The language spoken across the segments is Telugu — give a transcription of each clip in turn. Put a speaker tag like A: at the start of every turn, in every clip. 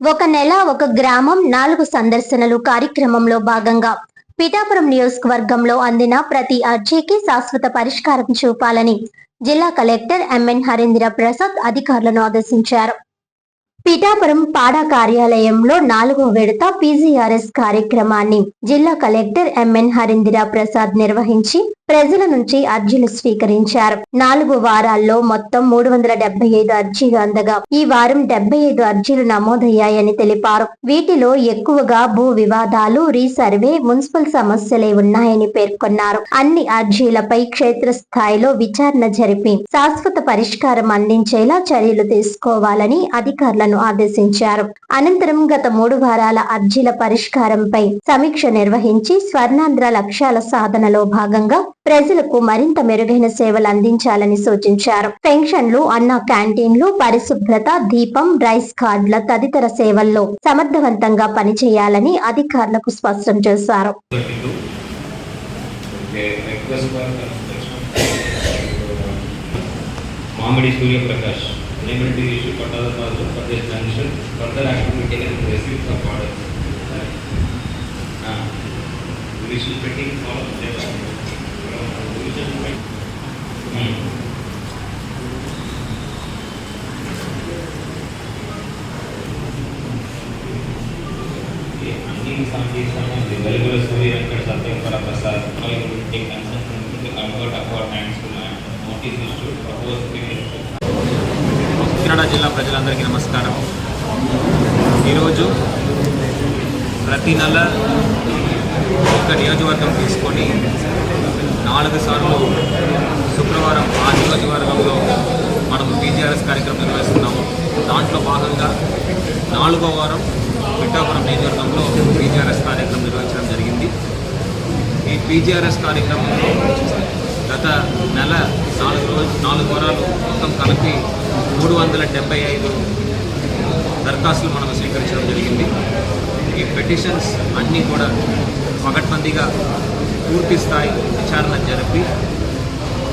A: ఒక నెల ఒక గ్రామం 4 సందర్శనలు కార్యక్రమంలో భాగంగా పిఠాపురం నియోజకవర్గంలో అందిన ప్రతి అర్జీకి శాశ్వత పరిష్కారం చూపాలని జిల్లా కలెక్టర్ ఎంఎన్ హరీంద్ర ప్రసాద్ అధికారులను ఆదేశించారు. పిఠాపురం పాడా కార్యాలయంలో 4వ విడత పీజీఆర్ఎస్ కార్యక్రమాన్ని జిల్లా కలెక్టర్ ఎంఎన్ హరీంద్ర ప్రసాద్ నిర్వహించి ప్రజల నుంచి అర్జీలు స్వీకరించారు. 4 వారాల్లో మొత్తం 375 అర్జీలు అందగా ఈ వారం 75 అర్జీలు నమోదయ్యాయని తెలిపారు. వీటిలో ఎక్కువగా భూ వివాదాలు, రీసర్వే, మున్సిపల్ సమస్యలే ఉన్నాయని పేర్కొన్నారు. అన్ని అర్జీలపై క్షేత్రస్థాయిలో విచారణ జరిపి శాశ్వత పరిష్కారం అందించేలా చర్యలు తీసుకోవాలని అధికారులను ఆదేశించారు. అనంతరం గత 3 వారాల అర్జీల పరిష్కారంపై సమీక్ష నిర్వహించి స్వర్ణాంధ్ర లక్ష్యాల సాధనలో భాగంగా ప్రజలకు మరింత మెరుగైన సేవలు అందించాలని సూచించారు. పెన్షన్లు, అన్న క్యాంటీన్లు, పరిశుభ్రత, దీపం, రైస్ కార్డుల తదితర సేవల్లో సమర్థవంతంగా పనిచేయాలని అధికారులకు స్పష్టం చేశారు.
B: మామిడి Suryaprakash unable to issue Patala Plaza for this transition. Further action will be taken in receipt of order. We should pretty follow the Kakinada జిల్లా ప్రజలందరికీ నమస్కారం. ఈరోజు ప్రతి నెల ఒక నియోజకవర్గం తీసుకొని 4 సార్లు శుక్రవారం ఆ నియోజకవర్గంలో మనం పీజీఆర్ఎస్ కార్యక్రమం నిర్వహిస్తున్నాము. దాంట్లో భాగంగా 4వ వారం పిఠాపురం నియోజకవర్గంలో పీజీఆర్ఎస్ కార్యక్రమం నిర్వహించడం జరిగింది. ఈ పీజీఆర్ఎస్ కార్యక్రమంలో గత నెల 4 వారాలు మొత్తం కలిపి 375 దరఖాస్తులు మనం స్వీకరించడం జరిగింది. ఈ పెటిషన్స్ అన్నీ కూడా పకడ్బందీగా పూర్తి స్థాయి విచారణ జరిపి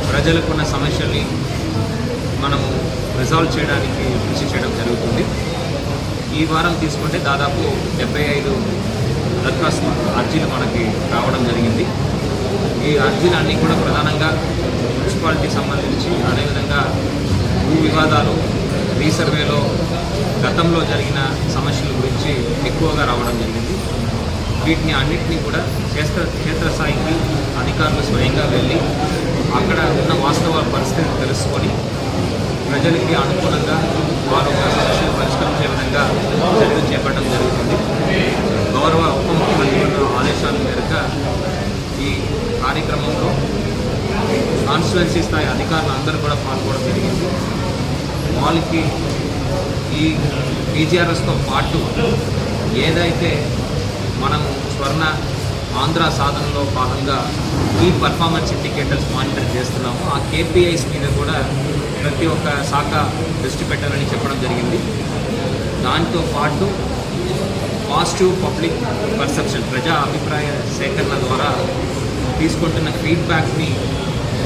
B: ప్రజలకున్న సమస్యల్ని మనము రిజాల్వ్ చేయడానికి కృషి చేయడం జరుగుతుంది. ఈ వారం తీసుకుంటే దాదాపు 75 దరఖాస్తు అర్జీలు మనకి రావడం జరిగింది. ఈ అర్జీలన్నీ కూడా ప్రధానంగా మున్సిపాలిటీకి సంబంధించి, అదేవిధంగా భూ వివాదాలు, రీసర్వేలో గతంలో జరిగిన సమస్యల గురించి ఎక్కువగా రావడం జరిగింది. వీటిని అన్నింటినీ కూడా క్షేత్రస్థాయికి అధికారులు స్వయంగా వెళ్ళి అక్కడ ఉన్న వాస్తవ పరిస్థితిని తెలుసుకొని ప్రజలకి అనుకూలంగా వారు సమస్యలు పరిష్కరించే విధంగా చర్యలు చేపట్టడం జరుగుతుంది. గౌరవ ఉప ముఖ్యమంత్రి ఆదేశాల మేరకు ఈ కార్యక్రమంలో కాన్స్టిట్యుయెన్సీ స్థాయి అధికారులు అందరూ కూడా పాల్గొనడం జరిగింది. వాళ్ళకి ఈ పీజీఆర్ఎస్తో పాటు ఏదైతే మనము స్వర్ణ ఆంధ్ర సాధనలో భాగంగా ఈ పర్ఫార్మెన్స్ ఇండికేటర్స్ మానిటర్ చేస్తున్నాము, ఆ కేపీఐస్ మీద కూడా ప్రతి ఒక్క శాఖ దృష్టి పెట్టాలని చెప్పడం జరిగింది. దాంతో పాటు పాజిటివ్ పబ్లిక్ పర్సెప్షన్, ప్రజా అభిప్రాయ సేకరణ ద్వారా తీసుకుంటున్న ఫీడ్బ్యాక్ని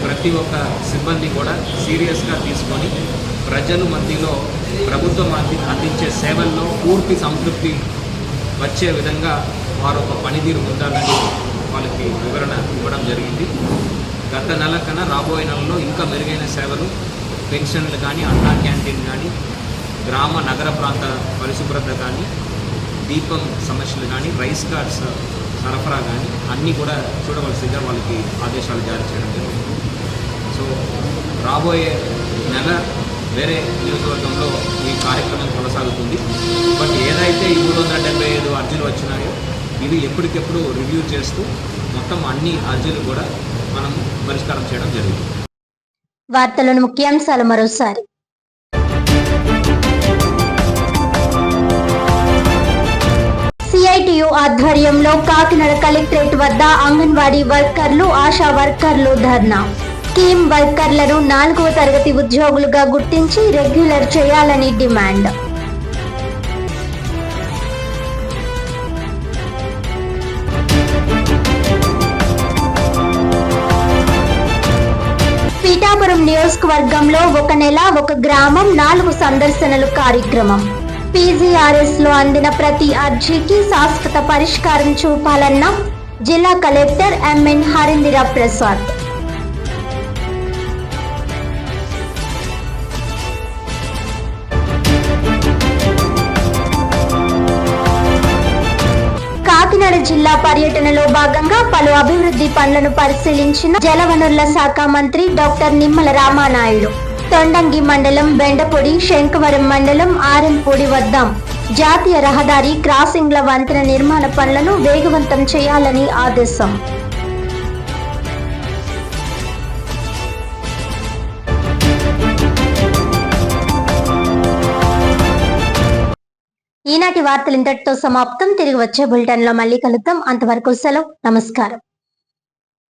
B: ప్రతి ఒక్క సిబ్బంది కూడా సీరియస్గా తీసుకొని ప్రజల మధ్యలో ప్రభుత్వం అందించే సేవల్లో పూర్తి సంతృప్తి వచ్చే విధంగా వారు ఒక పనితీరు ఉండాలని వాళ్ళకి వివరణ ఇవ్వడం జరిగింది. గత నెల కన్నా రాబోయే నెలలో ఇంకా మెరుగైన సేవలు, పెన్షన్లు కానీ, అన్నా క్యాంటీన్ కానీ, గ్రామ నగర ప్రాంత పరిశుభ్రత కానీ, దీపం సమస్యలు కానీ, రైస్ కార్డ్స్ సరఫరా కానీ అన్నీ కూడా చూడవలసిందిగా వాళ్ళకి ఆదేశాలు జారీ చేయడం జరిగింది. సో రాబోయే నెల వేరే నియోజకవర్గంలో ఈ కార్యక్రమం కొనసాగుతుంది. బట్ ఏదైతే ఈ 375 అర్జీలు వచ్చినాయో ఇవి ఎప్పటికెప్పుడు రివ్యూ చేస్తూ మొత్తం అన్ని అర్జీలు కూడా మనం పరిష్కారం చేయడం జరుగుతుంది.
A: వార్తలను ముఖ్యాంశాలు మరోసారి. సిఐటియు ఆధ్వర్యంలో కాకినాడ కలెక్టరేట్ వద్ద అంగన్వాడీ వర్కర్లు, ఆశా వర్కర్లు ధర్నా. స్కీమ్ వర్కర్లను 4వ తరగతి ఉద్యోగులుగా గుర్తించి రెగ్యులర్ చేయాలని డిమాండ్. పిఠాపురం నియోజకవర్గంలో ఒక నెల ఒక గ్రామం 4 సందర్శనలు కార్యక్రమం. పీజీఆర్ఎస్ లో అందిన ప్రతి అర్జీకి శాశ్వత పరిష్కారం చూపాలన్న జిల్లా కలెక్టర్ ఎంఎన్ హరీంద్ర ప్రసాద్. కాకినాడ జిల్లా పర్యటనలో భాగంగా పలు అభివృద్ధి పనులను పరిశీలించిన జలవనరుల శాఖ మంత్రి డాక్టర్ నిమ్మల రామానాయుడు. తొండంగి మండలం బెండపొడి, శంఖవరం మండలం ఆర్ఎంపూడి వద్ద జాతీయ రహదారి క్రాసింగ్ల వంతెన నిర్మాణ పనులను వేగవంతం చేయాలని ఆదేశం. ఈనాటి వార్తలు ఇంతటితో సమాప్తం. తిరిగి వచ్చే బులెటిన్ లో మళ్ళీ కలుద్దాం. అంతవరకు సెలవు. నమస్కారం.